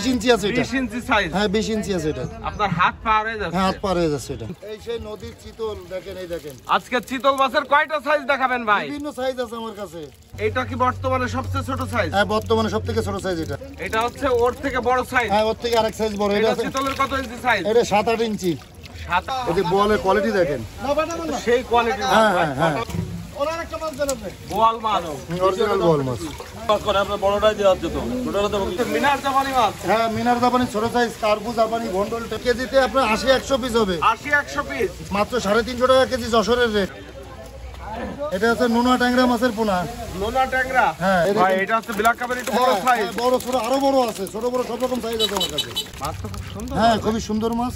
20 ইঞ্চি আছে এটা। 20 ইঞ্চি সাইজ। হ্যাঁ 20 ইঞ্চি আছে এটা। আপনার হাত পার হয়ে যাচ্ছে। হ্যাঁ হাত পার হয়ে যাচ্ছে এটা। এই সেই নদীর চিতল দেখেন, এই দেখেন। আজকে চিতল মাছের কয়টা সাইজ দেখাবেন ভাই? বিভিন্ন সাইজ আছে আমার কাছে। এটা কি বর্তমানে সবচেয়ে ছোট সাইজ? হ্যাঁ বর্তমানে সবথেকে ছোট সাইজ এটা। এটা হচ্ছে ওর থেকে বড় সাইজ। হ্যাঁ ওর থেকে আরেক সাইজ বড়। এটা চিতলের কত ইঞ্চি সাইজ? এটা 7-8 ইঞ্চি। 7। এই যে বোয়ালের কোয়ালিটি দেখেন। সেই কোয়ালিটি। হ্যাঁ হ্যাঁ হ্যাঁ। বোয়াল মাছ, অরিজিনাল বোয়াল মাছ। বড়টাই দেওয়া যেত। মিনার জাপানি মাছ। হ্যাঁ মিনার জাপানি ছোট সাইজ, কার্পু জাপানি, ভন্ডল। কেজিতে আপনার 80-100 পিস হবে। 80-100 পিস। মাত্র 350 টাকা কেজি যশোরের রেট। এটা হচ্ছে নোনা ট্যাংরা মাছের পোনা। নোনা ট্যাংরা। হ্যাঁ ভাই এটা হচ্ছে ব্ল্যাক কাপের একটু বড় সাইজ। বড় ছোট আরো বড় আছে, ছোট বড় সব রকম সাইজ আছে আমার কাছে। মাছ তো খুব সুন্দর। হ্যাঁ খুবই সুন্দর মাছ।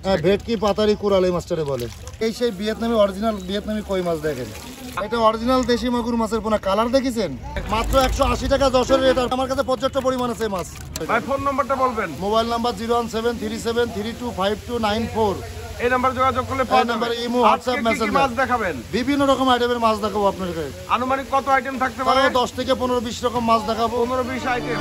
হ্যাঁ ভেটকি পাতারি কুরাল এই মাছটারে বলে। এই সেই ভিয়েতনামি অরিজিনাল ভিয়েতনামি কই মাছ দেখেন। এটা অরিজিনাল দেশি মাগুর মাছের পোনা। কালার দেখেছেন? মাত্র 180 টাকা যশোরের রেট। আমার কাছে পর্যাপ্ত পরিমাণ আছে মাছ। ভাই ফোন নাম্বারটা বলবেন। Mobile number 01737325294। এই নাম্বার যোগাযোগ করলে পাওয়া যাবে। নাম্বারে ইমো, হোয়াটসঅ্যাপ, মেসেঞ্জার। মাছ দেখাবেন? বিভিন্ন রকম আইটেমের মাছ দেখাবো আপনাদের। আনুমানিক কত আইটেম থাকতে পারে? 10 থেকে 15-20 রকম মাছ দেখাবো। 15-20 আইটেম।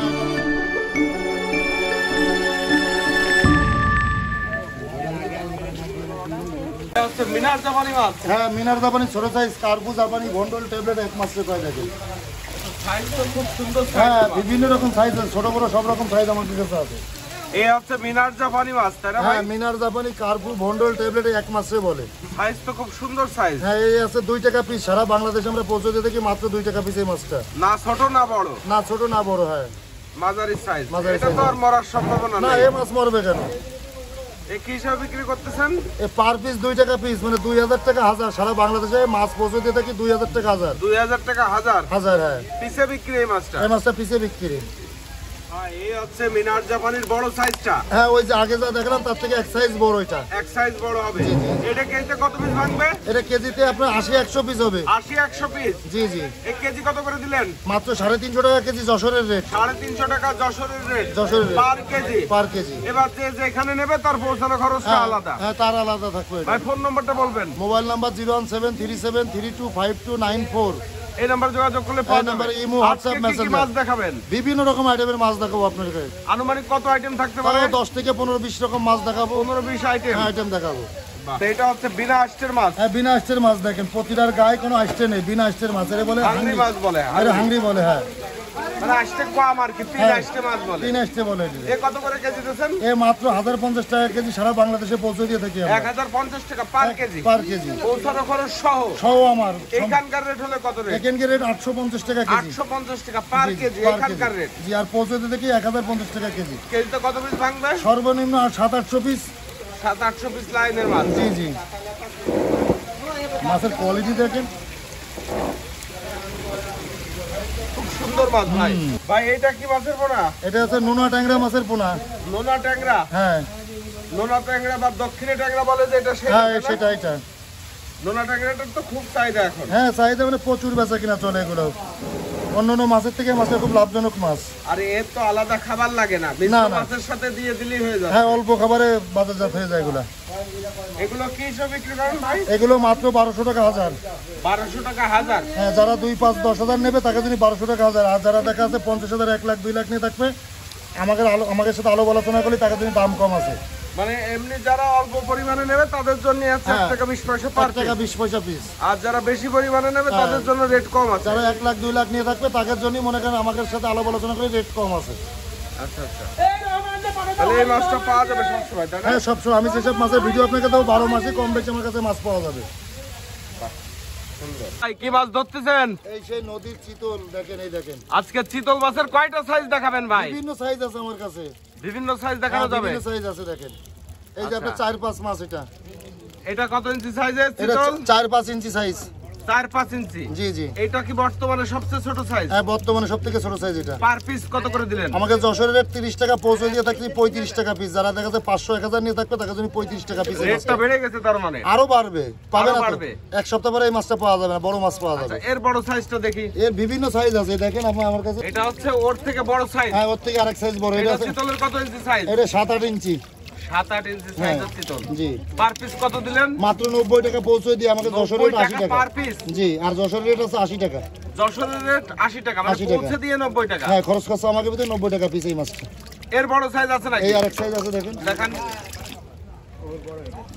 এটা হচ্ছে মিনার জাপানি মাছ। হ্যাঁ মিনার জাপানি ছোট সাইজ, কার্পু জাপানি, ভন্ডল ট্যাবলেট এক মাসে পাওয়া যাবে। সাইজ তো খুব সুন্দর হ্যাঁ সাইজ। বিভিন্ন রকম সাইজ আছে, ছোট বড় সব রকম সাইজ আমার কাছে আছে। এই হচ্ছে মিনার জাপানি মাছ, তাই না ভাই? হ্যাঁ মিনার জাপানি, কার্পু, ভন্ডল ট্যাবলেট এক মাসে বলে। সাইজ তো খুব সুন্দর সাইজ। হ্যাঁ এই আছে 2 টাকা পিস। সারা বাংলাদেশে আমরা পৌঁছে দিয়ে থাকি মাত্র 2 টাকা পিস এই মাছটা। না ছোট না বড়। না ছোট না বড়। হ্যাঁ মাঝারি সাইজ। মাঝারি এটা size। তো আর মরার সম্ভাবনা না নেই। এই মাছ মরবে কেন? এই কি হিসাবে বিক্রি করতেছেন? এ পার পিস 2 টাকা পিস, মানে 2000 টাকা হাজার। সারা বাংলাদেশে মাছ পৌঁছে দিয়ে থাকি 2000 টাকা হাজার। 2000 টাকা হাজার। হাজার হ্যাঁ। পিসে বিক্রি এই মাছটা। এই মাছটা পিসে বিক্রি। হ্যাঁ এই হচ্ছে মিনার জাপানির বড় সাইজটা। হ্যাঁ ওই যে আগে যা দেখলাম তার থেকে এক সাইজ বড় এটা। এক সাইজ বড় হবে। এটা কেজিতে কত পিস ভাঙবে? এটা কেজিতে আপনার 80-100 পিস হবে। 80-100 পিস। জি জি। এক কেজি কত করে দিলেন? মাত্র 350 টাকা কেজি যশোরের রেট। 350 টাকা যশোরের রেট। যশোরের রেট পার কেজি। পার কেজি। এবার যে যেখানে নেবে তার পৌঁছানো খরচটা আলাদা। হ্যাঁ তার আলাদা থাকবে। ভাই ফোন নাম্বারটা বলবেন। Mobile number 01737325294। এই নাম্বার যোগাযোগ করলে পাওয়া যাবে। নাম্বারে ইমো, হোয়াটসঅ্যাপ, আজকে কি কি মেসেঞ্জার। মাছ দেখাবেন? বিভিন্ন রকম আইটেমের মাছ দেখাবো আপনাদের। আনুমানিক কত আইটেম থাকতে পারে? 10 থেকে 15-20 রকম মাছ দেখাবো। 15-20 আইটেম। আইটেম দেখাবো। তো এটা হচ্ছে বিনা আষ্টের মাছ। হ্যাঁ বিনা আষ্টের মাছ দেখেন। প্রতিটার গায়ে কোনো আষ্টে নেই, বিনা আষ্টের মাছ। এর বলে হাংরি মাছ বলে। আরে হাংরি বলে। হ্যাঁ মানে আষ্টে কম আর কি, তিন আষ্টে মাছ বলে। 3 আষ্টে বলে। এ কত করে কেজি দিচ্ছেন? এ মাত্র 1050 টাকা কেজি। সারা বাংলাদেশে পৌঁছে দিয়ে থাকি আমরা। 1050 টাকা পার কেজি। পার কেজি পৌঁছানো খরচ সহ। সহ আমার। এখানকার রেট হলে কত রেট? এখানকার রেট 850 টাকা কেজি। 850 টাকা পার কেজি এখানকার রেট। জি আর পৌঁছে দিয়ে থাকি 1050 টাকা কেজি। কেজিতে কত পিস ভাঙবে? সর্বনিম্ন 700-800 পিস। 700-800 পিস লাইনের মাছ। জি জি। মাছের কোয়ালিটি দেখেন। খুব সুন্দর মাছ ভাই। ভাই এটা কি মাছের পোনা? এটা হচ্ছে নোনা ট্যাংরা মাছের পোনা। নোনা ট্যাংরা। হ্যাঁ নোনা ট্যাংরা বা দক্ষিণী ট্যাংরা বলে যে এটা সেটা। হ্যাঁ না? সেটা এটা। নোনা ট্যাংরাটার তো খুব চাহিদা এখন। হ্যাঁ চাহিদা মানে প্রচুর বেচা কিনা চলে এগুলো। অন্যান্য মাছের থেকে মাছটা খুব লাভজনক মাছ। আরে এর তো আলাদা খাবার লাগে না, না, মিশ্র না। মাছের সাথে দিয়ে দিলেই হয়ে যায়। হ্যাঁ অল্প খাবারে বাজারজাত হয়ে যায় এগুলা। এগুলো কি হিসাবে বিক্রি করেন ভাই? এগুলো মাত্র 1200 টাকা হাজার। 1200 টাকা হাজার। হ্যাঁ যারা 2, 5, 10 হাজার নেবে তাকে যদি 1200 টাকা হাজার। আর যারা দেখা আছে 50,000, 1 লাখ, 2 লাখ নিয়ে থাকবে, আমাদের সাথে আলো আলোচনা করলে তাকে যদি দাম কম আছে। মানে এমনি যারা অল্প পরিমাণে নেবে তাদের জন্য আছে 1 টাকা 20 পয়সা পার 1 টাকা 20 পয়সা পিস। আর যারা বেশি পরিমাণে নেবে তাদের জন্য রেট কম আছে। যারা 1 লাখ, 2 লাখ নিয়ে থাকবে তাদের জন্য মনে করেন আমাদের সাথে আলো আলোচনা করে রেট কম আছে। আচ্ছা আচ্ছা। তাহলে এই মাছটা পাওয়া যাবে সবসময়, তাই না? হ্যাঁ সবসময়। আমি যেসব মাছের ভিডিও আপনাকে দেবো 12 মাসে কম বেশি আমার কাছে মাছ পাওয়া যাবে। ভাই কি মাছ ধরতেছেন? এই সেই নদীর চিতল দেখেন, এই দেখেন। আজকে চিতল মাছের কয়টা সাইজ দেখাবেন ভাই? বিভিন্ন সাইজ আছে আমার কাছে। বিভিন্ন সাইজ দেখানো যাবে। বিভিন্ন সাইজ আছে দেখেন। এই যে আপনার 4-5 মাছ এটা। এটা কত ইঞ্চি সাইজের এটা চিতল? 4-5 ইঞ্চি সাইজ। 4-5 ইঞ্চি। জি জি। এটা কি বর্তমানে সবচেয়ে ছোট সাইজ? হ্যাঁ বর্তমানে সবথেকে ছোট সাইজ এটা। পার পিস কত করে দিলেন? আমাকে যশোরের রেট 30 টাকা, পৌঁছে দিয়ে থাকি 35 টাকা পিস। যারা দেখা যায় 500-1000 নিয়ে থাকবে তাকে জন্য 35 টাকা পিস। রেটটা বেড়ে গেছে তার মানে? আরো বাড়বে, পাবে না তো। বাড়বে। এক সপ্তাহ পরে এই মাছটা পাওয়া যাবে না, বড় মাছ পাওয়া যাবে। আচ্ছা এর বড় সাইজটা দেখি। এর বিভিন্ন সাইজ আছে দেখেন আপনি আমার কাছে। এটা হচ্ছে ওর থেকে বড় সাইজ। হ্যাঁ ওর থেকে আরেক সাইজ বড়। এটা এটা আছে চিতলের কত ইঞ্চি সাইজ? এটা 7-8 ইঞ্চি। 7-8 ইঞ্চি সাইজের চিতল। জি। পার পিস কত দিলেন? মাত্র 90 টাকা পৌঁছে দিয়ে আমাকে যশোরের রেট 80 টাকা পার পিস। জি। আর যশোরের রেট আছে 80 টাকা। যশোরের রেট 80 টাকা, মানে 80 টাকা। পৌঁছে দিয়ে 90 টাকা। হ্যাঁ খরচ খরচা আমাকে ভিতরে 90 টাকা পিস এই মাছটা। এর বড় সাইজ আছে নাকি? এই আরেক সাইজ আছে দেখেন। দেখান।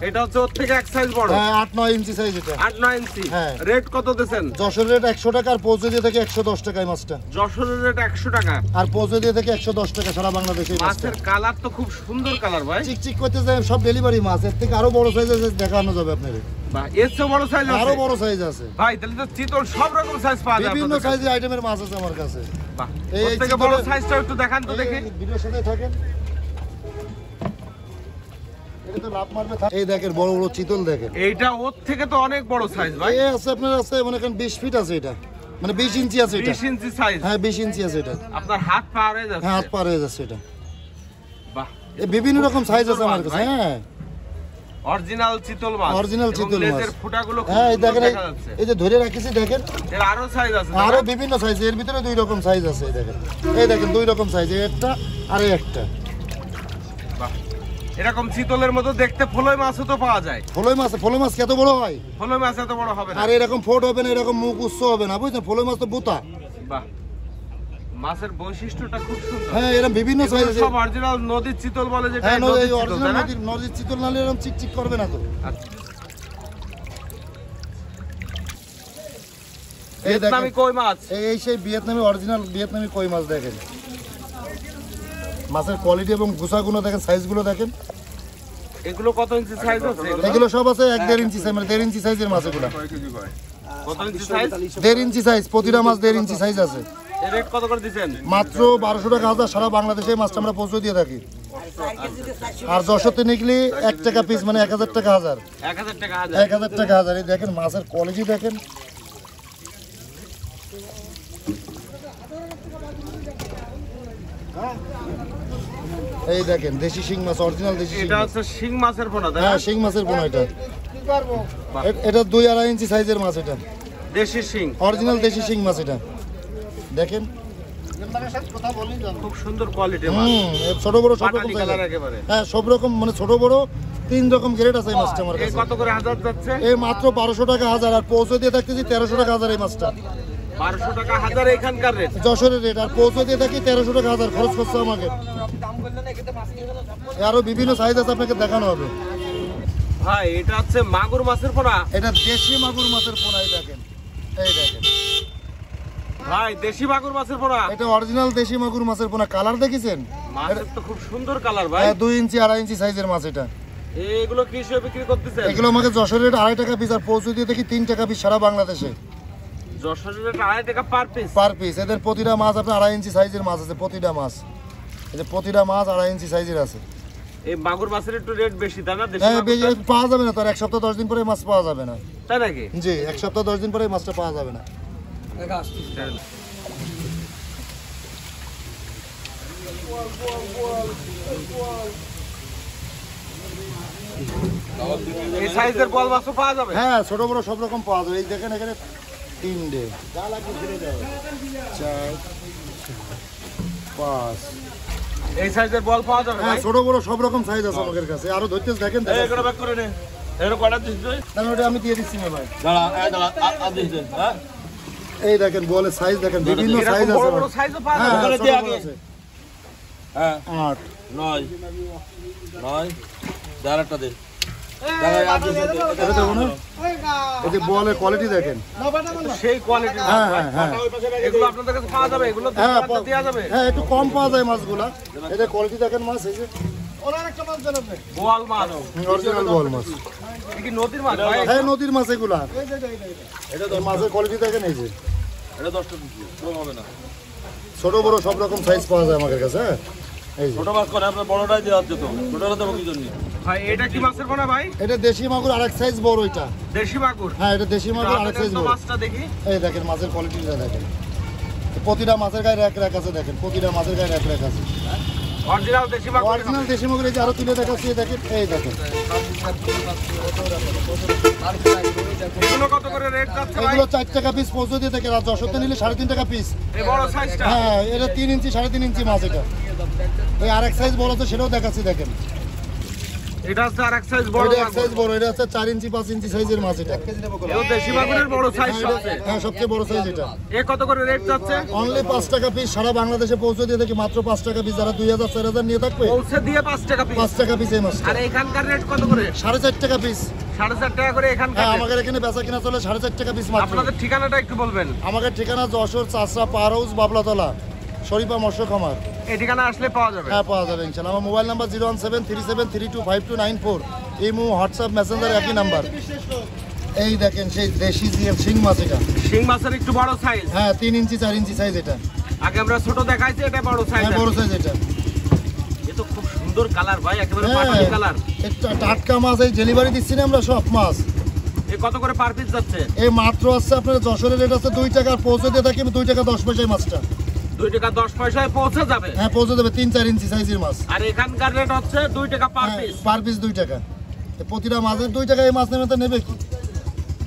এটা হচ্ছে ওর থেকে এক সাইজ বড়। হ্যাঁ 8-9 ইঞ্চি সাইজ এটা। 8-9 ইঞ্চি। হ্যাঁ। রেট কত দিবেন? যশোর রেট 100 টাকা আর পৌঁছে দিয়ে থেকে 110 টাকা এই মাছটা। যশোরের রেট 100 টাকা আর পৌঁছে দিয়ে থেকে 110 টাকা সারা বাংলাদেশে এই মাছটা। মাছের কালার তো খুব সুন্দর কালার ভাই। চিকচিক করতে যায় সব ডেলিভারি মাছ, এর থেকে আরো বড় সাইজ আছে দেখানো যাবে আপনাদের। বাহ, এর চেয়ে বড় সাইজ আছে? আরো বড় সাইজ আছে ভাই, তাহলে তো চিতল সব রকম সাইজ পাওয়া যায় বিভিন্ন আপনাদের কাছে। সাইজের আইটেমের মাছ আছে আমার কাছে। বাহ, এই ওর থেকে বড় চিতলের- সাইজটা একটু দেখান তো দেখি। এই ভিডিওর সাথে থাকেন। এটা তো লাভ মারবে এই দেখেন বড় বড় চিতল দেখেন। এইটা ওর থেকে তো অনেক বড় সাইজ ভাই। এই আছে আপনার আছে মনে করেন 20 ফিট আছে এটা, মানে 20 ইঞ্চি আছে এটা। 20 ইঞ্চি সাইজ। হ্যাঁ 20 ইঞ্চি আছে এটা। আপনার হাত পার হয়ে যাচ্ছে। হ্যাঁ হাত পার হয়ে যাচ্ছে এটা। বাহ, এই বিভিন্ন রকম সাইজ আছে আমার কাছে। ভাই। হ্যাঁ অরিজিনাল চিতল মাছ। অরিজিনাল এবং চিতল মাছ। লেজের ফুটাগুলো খুব হ্যাঁ এই সুন্দর দেখেন দেখা যাচ্ছে। এই যে ধরে রাখিছি দেখেন। এর আরো সাইজ আছে না? আরো বিভিন্ন সাইজ, এর ভিতরে দুই রকম সাইজ আছে এই দেখেন। এই দেখেন দুই রকম সাইজ, একটা আর এই একটা। বাহ, এরকম চিতলের মতো দেখতে ফলই মাছও তো পাওয়া যায়। ফলই মাছ কত বড় হয়, ফলই মাছ এত বড় হবে না। আর এরকম ফোট হবে না, এরকম মুখ উচ্চ হবে না, বুঝছেন? ফলই মাছ তো বোতা। বাহ, মাছের বৈশিষ্ট্যটা খুব সুন্দর। হ্যাঁ এরকম বিভিন্ন সাইজ আছে। সব অরিজিনাল নদীর চিতল বলে যেটা। হ্যাঁ নদীর এই চিতল, অরিজিনাল তাই না? নদীর চিতল নালে এরকম চিকচিক করবে না তো। আচ্ছা। এই দেখেন ভিয়েতনামি কই মাছ। এই সেই ভিয়েতনামি অরিজিনাল ভিয়েতনামি কই মাছ দেখেন। মাছের কোয়ালিটি এবং গুছাগুলো দেখেন, সাইজগুলো দেখেন। এগুলো কত ইঞ্চি সাইজ আছে? এগুলো সব আছে 1-1.5 ইঞ্চি সাইজ, মানে 1.5 ইঞ্চি সাইজের মাছ এগুলো। কত ইঞ্চি সাইজ? 1.5 ইঞ্চি সাইজ, প্রতিটা মাছ 1.5 ইঞ্চি সাইজ আছে। এর রেট কত করে দিবেন? মাত্র 1200 টাকা হাজার, সারা বাংলাদেশে এই মাছটা আমরা পৌঁছে দিয়ে থাকি। আর যশোরতে নিকলি 1 টাকা পিস, মানে 1000 টাকা হাজার। 1000 টাকা হাজার। 1000 টাকা হাজার। এই দেখেন মাছের কোয়ালিটি দেখেন। এই দেখেন দেশি শিং মাছ, অরিজিনাল দেশি শিং এটা মাছ। হচ্ছে শিং মাছের পোনা, তাই না? হ্যাঁ শিং মাছের পোনা এটা। এটা 2-2.5 ইঞ্চি সাইজের মাছ এটা। দেশি শিং। অরিজিনাল দেশি শিং মাছ এটা। দেখেন খুব সুন্দর কোয়ালিটির মাছ। ছোট বড় সব রকম পাটালি size কালার আছে। একেবারে। হ্যাঁ সব রকম, মানে ছোট বড় 3 রকম গ্রেড আছে এই মাছটা আমার এই কাছে। কত করে হাজার যাচ্ছে? এই মাত্র 1200 টাকা হাজার, আর পৌঁছে দিয়ে থাকতেছি 1300 টাকা হাজার এই মাছটা। 1200 টাকা হাজার এখানকার রেট। যশোরের রেট, আর পৌঁছে দিয়ে থাকি 1300 টাকা হাজার, খরচ করছে আমাকে। আরো বিভিন্ন সাইজ আছে, আপনাকে দেখানো হবে। ভাই এটা হচ্ছে মাগুর মাছের পোনা। এটা দেশি মাগুর মাছের পোনা, এই দেখেন। এই দেখেন ভাই দেশি মাগুর মাছের পোনা। এটা অরিজিনাল দেশি মাগুর মাছের পোনা। কালার দেখেছেন? মাছের তো খুব সুন্দর কালার ভাই। 2 ইঞ্চি 2.5 ইঞ্চি সাইজের মাছ এটা। এগুলো কি হিসেবে বিক্রি করতেছেন? এগুলো আমাকে যশোরের রেট 2.5 টাকা পিস, আর পৌঁছে দিয়ে দেখি 3 টাকা পিস সারা বাংলাদেশে যশোরের রেট 2.5 টাকা পার পিস। Per piece. এদের প্রতিটা মাছ আপনার 2.5 ইঞ্চি সাইজের মাছ আছে, প্রতিটা মাছ। এই যে প্রতিটা মাছ 2.5 ইঞ্চি সাইজের আছে। এই মাগুর মাছের একটু রেট বেশি, তাই না? দেশি হ্যাঁ মাগুরটা? পাওয়া যাবে না তো, আর 1 সপ্তাহ 10 দিন পরে মাছ পাওয়া যাবে না। তাই নাকি? জি 1 সপ্তাহ 10 দিন পরে এই মাছটা পাওয়া যাবে না। এই সাইজের বল মাছও পাওয়া যাবে? হ্যাঁ ছোট বড় সব রকম পাওয়া যাবে। এই দেখেন এখানে 3 যা লাগবে ফিরে দাও, 4 5। এই সাইজের বল পাওয়া যাবে হ্যাঁ ভাই? ছোট বড় সব রকম সাইজ আছে আমাদের কাছে। আরো ধরতেছ দেখেন। এই এগুলো ব্যাক করে নে। এর কয়টা দিছ তুই? ওটা আমি দিয়ে দিচ্ছি না ভাই। দাঁড়া আর দিছ। হ্যাঁ, এই দেখেন বলের সাইজ দেখেন, বিভিন্ন এরকম সাইজ বড় আছে। বড় সাইজও পাওয়া হ্যাঁ যাবে? ছোট বড় আছে। হ্যাঁ 8 9 আরেকটা দে। এটা দেবো না? এই যে বলের কোয়ালিটি দেখেন। সেই কোয়ালিটি। হ্যাঁ হ্যাঁ হ্যাঁ এগুলো আপনাদের কাছে পাওয়া যাবে? এগুলো হ্যাঁ দেওয়া যাবে? হ্যাঁ একটু কম পাওয়া যায় মাছগুলা। এটা কোয়ালিটি দেখেন মাছ, এই যে বোয়াল মাছ। অরিজিনাল বল মাছ। এটা কি নদীর মাছ ভাই? হ্যাঁ নদীর মাছ এগুলা। এটা তো মাছের কোয়ালিটি দেখেন। এই যে এটা 10টা দিচ্ছি, কম হবে না। ছোট বড় সব রকম সাইজ পাওয়া যায় আমাদের কাছে। হ্যাঁ এই যে ছোট মাছ করে আপনার বড়টাই দেওয়া যেত, ছোটটা দেবো কি জন্য? ভাই এটা কি মাছের পোনা ভাই? এটা দেশি মাগুর আরেক সাইজ বড় এটা। দেশি মাগুর। হ্যাঁ এটা দেশি মাগুর আরেক সাইজ বড়। মাছটা দেখি। এই দেখেন মাছের কোয়ালিটিটা দেখেন। প্রতিটা মাছের গায়ে এক আছে দেখেন, প্রতিটা মাছের গায়ে এক আছে। অরিজিনাল দেশি মাগুর। অরিজিনাল দেশি মাগুর। এই যে আরো তুলে দেখাচ্ছি, এই দেখেন। এই দেখেন এগুলো কত করে রেট যাচ্ছে ভাই? এগুলো 4 টাকা পিস পৌঁছে দিয়ে থাকে। যশোরতে নিলে 3.5 টাকা পিস। এই বড় সাইজটা? হ্যাঁ এটা 3 ইঞ্চি 3.5 ইঞ্চি মাছ এটা। এই আরেক সাইজ বড় আছে, সেটাও দেখাচ্ছি দেখেন। এটা হচ্ছে আরেক সাইজ বড় এটা এক মাগুর। সাইজ বড়, এটা হচ্ছে 4 ইঞ্চি 5 ইঞ্চি সাইজের মাছ এটা। এও দেশি মাগুরের বড় সাইজ হ্যাঁ, এটা- সবচেয়ে। হ্যাঁ সবচেয়ে বড় সাইজ এটা। এ কত করে রেট যাচ্ছে? অনলি 5 টাকা পিস সারা বাংলাদেশে পৌঁছে দিয়ে থাকি, মাত্র 5 টাকা পিস। যারা 2000 4000 নিয়ে থাকবে পৌঁছে দিয়ে 5 টাকা পিস। 5 টাকা পিস এই মাছটা। আর এখানকার রেট কত করে? 4.5 টাকা পিস। 4.5 টাকা করে এখানকার হ্যাঁ rate। আমাদের এখানে বেচা কিনা চলে 4.5 টাকা পিস মাত্র। আপনাদের ঠিকানাটা একটু বলবেন। আমাদের ঠিকানা যশোর চাষরা পার হাউস বাবলাতলা শরীফা মৎস্য খামার। এই ঠিকানা আসলে পাওয়া যাবে। হ্যাঁ পাওয়া যাবে ইনশাআল্লাহ। আমার mobile number 01737325294। Imo WhatsApp Messenger একই নাম্বার। এই দেখেন সেই দেশি জিএল শিং মাছ এটা। শিং মাছের একটু বড় সাইজ। হ্যাঁ 3 ইঞ্চি 4 ইঞ্চি সাইজ এটা। আগে আমরা ছোট দেখাইছি, এটা বড় সাইজ। হ্যাঁ বড় সাইজ এটা। এ তো খুব সুন্দর কালার ভাই, একেবারে হ্যাঁ পাটালি কালার। এটা টাটকা মাছ, এই ডেলিভারি দিচ্ছি না আমরা সব মাছ। এ কত করে পার পিস যাচ্ছে? এই মাত্র আছে আপনার যশোরের রেট আছে 2 টাকা, আর পৌঁছে দিয়ে থাকি 2 টাকা 10 পয়সায় মাছটা। 2 টাকা 10 পয়সায় পৌঁছে যাবে। হ্যাঁ পৌঁছে দেবে 3-4 ইঞ্চি সাইজের মাছ। আর এখানকার রেট হচ্ছে 2 টাকা পার হ্যাঁ, পিস। পার পিস 2 টাকা। তো প্রতিটা মাছের 2 টাকা, এই মাছ নেবে তো নেবে কি?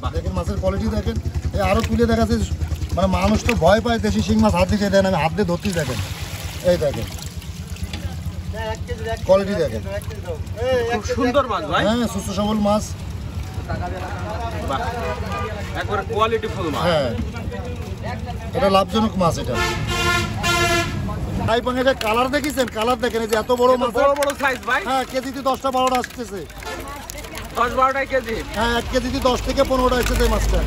বাহ। দেখেন মাছের কোয়ালিটি দেখেন। এই আরো তুলে দেখাচ্ছে, মানে মানুষ তো ভয় পায় দেশি শিং মাছ হাত দিতে দেন, আমি হাত দিয়ে ধরতেই দেখেন। এই দেখেন কোয়ালিটি দেখেন। খুব সুন্দর মাছ ভাই। হ্যাঁ সুস্থ সবল মাছ। বাহ। একবারে কোয়ালিটি ফুল মাছ। হ্যাঁ এটা লাভজনক মাছ এটা। তাই পাঙ্গে কালার দেখেছেন, কালার দেখেন, এই যে এত বড় এ তো মাছ। বড় বড় সাইজ ভাই। হ্যাঁ কেজিতে 10টা 12টা আসতেছে। 10-12 কেজি। হ্যাঁ 1 কেজিতে 10 থেকে 15টা আসতেছে এই মাছটা।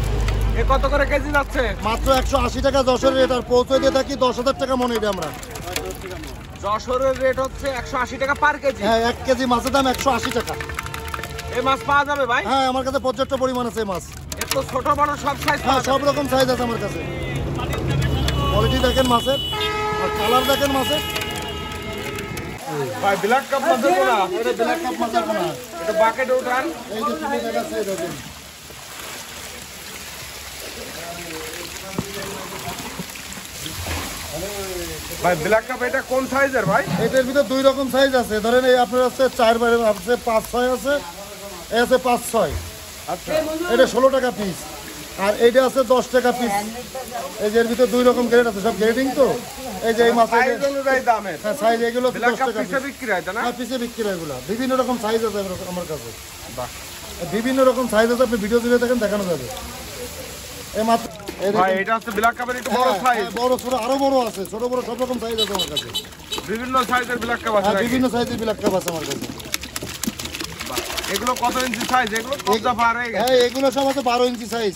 এ কত করে কেজি যাচ্ছে? মাত্র 180 টাকা যশোরের রেট, আর পৌঁছে দিয়ে থাকি 10,000 টাকা মনে এটা আমরা। যশোরের রেট হচ্ছে 180 টাকা পার কেজি। হ্যাঁ 1 কেজি মাছের দাম 180 টাকা। এই মাছ পাওয়া যাবে ভাই? হ্যাঁ আমার কাছে পর্যাপ্ত পরিমাণ আছে মাছ। এর তো ছোট বড় সব সাইজ হ্যাঁ পাওয়া সব যাবে। রকম সাইজ আছে আমার কাছে। কোয়ালিটি দেখেন মাছের, আর কালার দেখেন মাছের। ভাই ব্ল্যাক কাপ মাছের পোনা। এটা ব্ল্যাক কাপ মাছের পোনা। এটা বাকেটে উঠান। এই যে তুলে দেখাচ্ছে, এই দেখেন। ভাই ব্ল্যাক কাপ এটা কোন সাইজের ভাই? এটার ভিতর 2 রকম সাইজ আছে। ধরেন এই আপনার আছে 4 বাই আছে 5-6 আছে, এই আছে 5-6। আচ্ছা। এটা 16 টাকা পিস, আর এইটা আছে 10 টাকা পিস। এই যে এর ভিতর 2 রকম গ্রেড আছে, সব গ্রেডিং তো। এই যে এই মাছের সাইজ অনুযায়ী দামের। হ্যাঁ সাইজ এগুলো ব্ল্যাক 10 কাপ টাকা পিসে পিস। বিক্রি হয় তাই না? হ্যাঁ পিসে বিক্রি হয় এগুলো। বিভিন্ন রকম সাইজ আছে আমার কাছে। বাহ। বিভিন্ন রকম সাইজ আছে, আপনি ভিডিও দিলে দেখেন দেখানো যাবে। এই মাত্র এই ভাই দেখেন। এটা হচ্ছে ব্ল্যাক কাপের একটু বড় হ্যাঁ, সাইজ। হ্যাঁ, বড় ছোট আরো বড় আছে, ছোট বড় সব রকম সাইজ আছে আমার কাছে। বিভিন্ন সাইজের ব্ল্যাক কাপ আছে হ্যাঁ নাকি? বিভিন্ন সাইজের ব্ল্যাক কাপ আছে আমার কাছে। এগুলো কত ইঞ্চি সাইজ? এগুলো কতটা পার হয়ে গেছে? হ্যাঁ এগুলো সব আছে 12 ইঞ্চি সাইজ।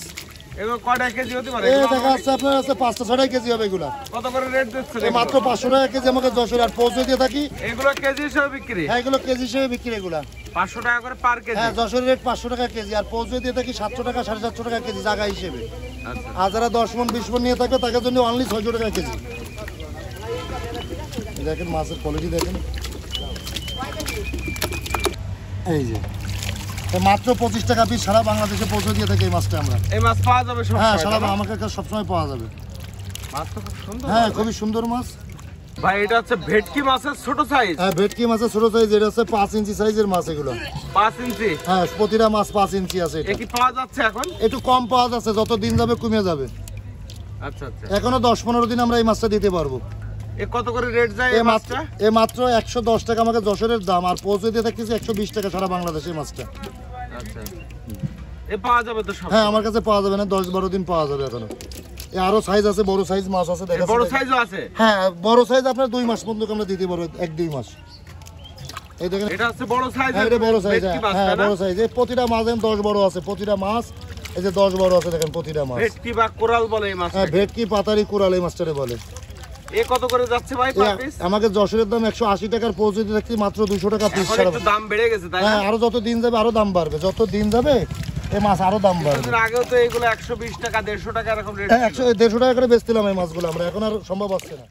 এগুলো কয়টা কেজি হতে পারে? এই এগুলো দেখা যাচ্ছে আপনার আছে 5-6 কেজি হবে এগুলা। কত করে রেট দিচ্ছে? এই মাত্র 500 টাকা কেজি আমাকে যশোর, আর পৌঁছে দিয়ে থাকি। এগুলো কেজি হিসেবে বিক্রি। হ্যাঁ এগুলো কেজি হিসেবে বিক্রি এগুলা। 500 টাকা করে পার কেজি। হ্যাঁ যশোরের রেট 500 টাকা কেজি, আর পৌঁছে দিয়ে থাকি 700 টাকা 750 টাকা কেজি জায়গা হিসেবে। আচ্ছা। আর যারা 10 মণ 20 মণ নিয়ে থাকবে তাদের জন্য অনলি 600 টাকা কেজি। এই দেখেন মাছের কোয়ালিটি দেখেন। এই যে তো মাত্র 25 টাকা পিস সারা বাংলাদেশে পৌঁছে দিয়ে থাকি এই মাছটা আমরা। এই মাছ পাওয়া যাবে সব হ্যাঁ সময়, সারা তাই না? আমার কাছে সবসময় পাওয়া যাবে। মাছ তো খুব সুন্দর। হ্যাঁ খুবই সুন্দর মাছ। ভাই এটা হচ্ছে ভেটকি মাছের ছোট সাইজ। হ্যাঁ ভেটকি মাছের ছোট সাইজ, এটা হচ্ছে 5 ইঞ্চি সাইজের মাছ এগুলো। 5 ইঞ্চি। হ্যাঁ প্রতিটা মাছ 5 ইঞ্চি আছে। এ এটা কি পাওয়া যাচ্ছে এখন? একটু কম পাওয়া যাচ্ছে, যত দিন যাবে কমে যাবে। আচ্ছা আচ্ছা। এখনো 10-15 দিন আমরা এই মাছটা দিতে পারবো। এ কত করে রেট যায় এই মাছটা? এ মাত্র 110 টাকা আমাকে যশোরের দাম, আর পৌঁছে দিয়ে থাকতেছে 120 টাকা সারা বাংলাদেশে এই মাছটা। আচ্ছা। এ পাওয়া যাবে তো সব? হ্যাঁ আমার কাছে পাওয়া যাবে না, 10-12 দিন পাওয়া যাবে এখনো। এ আরো সাইজ আছে, বড় সাইজ মাছ আছে এ দেখা বড় যাচ্ছে। সাইজও আছে। হ্যাঁ বড় সাইজ আপনার 2 মাস পর্যন্ত আমরা দিতে পারবো, 1-2 মাস। এই দেখেন এটা হচ্ছে বড় সাইজ। হ্যাঁ এটা বড় সাইজ। ভেটকি মাছ হ্যাঁ তাই না? বড় সাইজ। এই প্রতিটা মাছ 10 বড় আছে, প্রতিটা মাছ এই যে 10 বড় আছে দেখেন প্রতিটা মাছ। ভেটকি বা কোরাল বলে এই মাছ। হ্যাঁ ভেটকি পাতারি কোরাল এই মাছটারে বলে। এ কত করে যাচ্ছে ভাই পার পিস? আমাকে যশোরের দাম 180 টাকার, পৌঁছে দিয়ে থাকছি মাত্র 200 টাকা পিস এখন সারা। একটু দাম বেড়ে গেছে তাই না? হ্যাঁ আরো যত দিন যাবে আরো দাম বাড়বে, যত দিন যাবে এই মাছ আরো দাম বাড়বে। কিছুদিন আগেও তো এগুলো 120 টাকা 150 টাকা এরকম রেট। হ্যাঁ 100-150 টাকা করে বেচছিলাম এই মাছগুলো আমরা, এখন আর সম্ভব হচ্ছে না।